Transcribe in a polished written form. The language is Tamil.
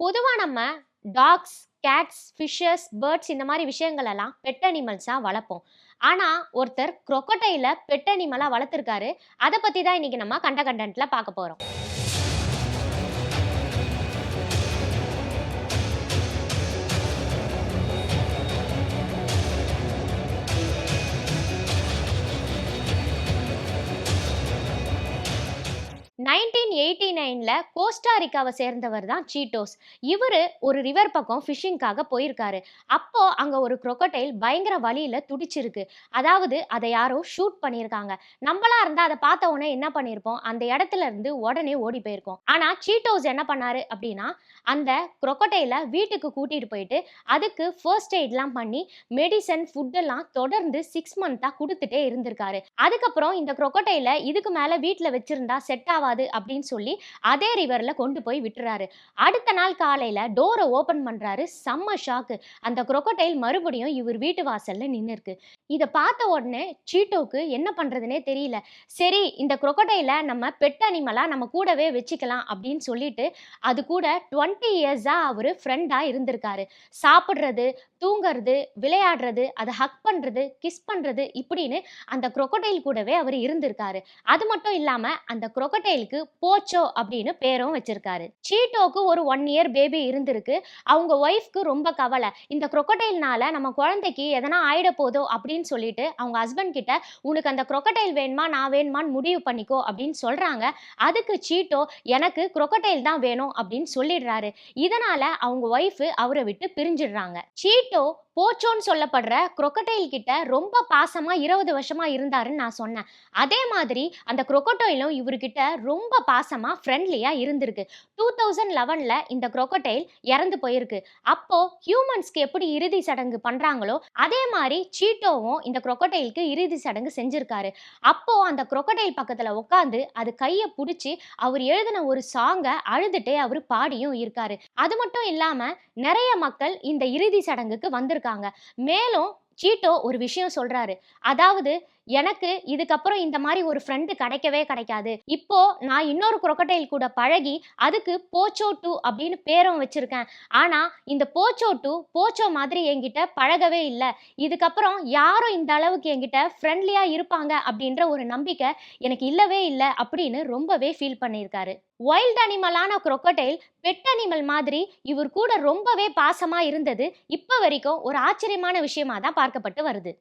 பொதுவா நம்ம டாக்ஸ், கேட்ஸ், ஃபிஷஸ், பேர்ட்ஸ் இந்த மாரி விஷயங்கள் எல்லாம் பெட் அனிமல்ஸா வளர்ப்போம். ஆனா, ஒருத்தர் crocodile பெட் அனிமலா வளர்த்திருக்காரு. அத பத்தி தான் இன்னைக்கு நம்ம கண்டென்ட்ல பார்க்க போறோம். 1989ல கோஸ்டாரிக்காவை சேர்ந்தவர் தான் சீட்டோஸ். இவரு ஒரு ரிவர் பக்கம் ஃபிஷிங்காக போயிருக்காரு. அப்போ அங்க ஒரு crocodile பயங்கர வலியில துடிச்சிருக்கு. அதாவது அதை யாரோ ஷூட் பண்ணியிருக்காங்க. நம்மளா இருந்தா அதை பார்த்த உடனே என்ன பண்ணியிருப்போம்? அந்த இடத்துல இருந்து உடனே ஓடி போயிருக்கோம். ஆனா சீட்டோஸ் என்ன பண்ணாரு அப்படின்னா, அந்த crocodile வீட்டுக்கு கூட்டிட்டு போயிட்டு அதுக்கு ஃபர்ஸ்ட் எய்ட்லாம் பண்ணி மெடிசன், ஃபுட் எல்லாம் தொடர்ந்து 6 மந்த்தா குடுத்துட்டே இருந்திருக்காரு. அதுக்கப்புறம் இந்த crocodile இதுக்கு மேல வீட்ல வச்சிருந்தா செட் ஆவாது அப்படின்னு சொல்லி அதே ரிவர்ல கொண்டு போய் விட்டுறாரு. அடுத்த நாள் காலையில டோரை ஓபன் பண்றாரு. செம்ம ஷாக்கு. அந்த crocodile மறுபடியும் இவர் வீட்டு வாசல்ல நின்னுருக்கு. இத பார்த்த உடனே சீட்டோக்கு என்ன பண்றதுனே தெரியல. சரி, இந்த crocodile நம்ம பெட் அனிமலா நம்ம கூடவே வச்சுக்கலாம் அப்படின்னு சொல்லிட்டு அது கூட 20 இயர்ஸா அவரு ஃப்ரெண்டா இருந்திருக்காரு. சாப்பிடுறது, தூங்குறது, விளையாடுறது, அதை ஹக் பண்றது, கிஸ் பண்றது இப்படின்னு அந்த crocodile கூடவே அவர் இருந்திருக்காரு. அது மட்டும் இல்லாம அந்த crocodileக்கு போச்சோ அப்படின்னு பேரும் வச்சிருக்காரு. சீட்டோக்கு ஒரு 1 இயர் பேபி இருந்திருக்கு. அவங்க ஒய்ஃப்க்கு ரொம்ப கவலை. இந்த crocodileனால நம்ம குழந்தைக்கு எதனா ஆயிட போதோ அப்படின்னு சொல்லிட்டு அவங்க ஹஸ்பண்ட் கிட்ட உனக்கு அந்த crocodile வேணுமா நான் வேணுமான்னு முடிவு பண்ணிக்கோ அப்படின்னு சொல்றாங்க. அதுக்கு சீட்டோ எனக்கு crocodile தான் வேணும் அப்படின்னு சொல்லிடுறாரு. இதனால அவங்க ஒய்ஃப் அவரை விட்டு பிரிஞ்சிடுறாங்க. சீட்டோ போச்சோன்னு சொல்லப்படுற crocodile கிட்ட ரொம்ப பாசமா 20 வருஷமா இருந்தாருன்னு நான் சொன்னேன். அதே மாதிரி அந்த crocodileம் இவர்கிட்ட ரொம்ப பாசமா ஃப்ரெண்ட்லியா இருந்திருக்கு. 2011ல இந்த crocodile இறந்து போயிருக்கு. அப்போ ஹியூமன்ஸ்க்கு எப்படி இறுதி சடங்கு பண்றாங்களோ அதே மாதிரி சீட்டோவும் இந்த crocodileக்கு இறுதி சடங்கு செஞ்சிருக்காரு. அப்போ அந்த crocodile பக்கத்துல உட்கார்ந்து அது கைய புடிச்சு அவர் எழுதின ஒரு சாங்க அழுதுட்டே அவர் பாடியும் இருக்காரு. அது மட்டும் இல்லாம நிறைய மக்கள் இந்த இறுதி சடங்குக்கு வந்திருக்காங்க. மேலும் சீட்டோ ஒரு விஷயம் சொல்றாரு. அதாவது எனக்கு இதுக்கப்புறம் இந்த மாதிரி ஒரு ஃப்ரெண்டு கிடைக்கவே கிடைக்காது. இப்போ நான் இன்னொரு crocodile கூட பழகி அதுக்கு போச்சோ 2 அப்படின்னு பேரும் வச்சிருக்கேன். ஆனா இந்த போச்சோ 2 போச்சோ மாதிரி என்கிட்ட பழகவே இல்ல. இதுக்கப்புறம் யாரும் இந்த அளவுக்கு என்கிட்ட ஃப்ரெண்ட்லியா இருப்பாங்க அப்படின்ற ஒரு நம்பிக்கை எனக்கு இல்லவே இல்ல அப்படின்னு ரொம்பவே ஃபீல் பண்ணியிருக்காரு. வைல்ட் அனிமலான crocodile பெட் அனிமல் மாதிரி இவர் கூட ரொம்பவே பாசமா இருந்தது இப்ப வரைக்கும் ஒரு ஆச்சரியமான விஷயமா தான் பார்க்கப்பட்டு வருது.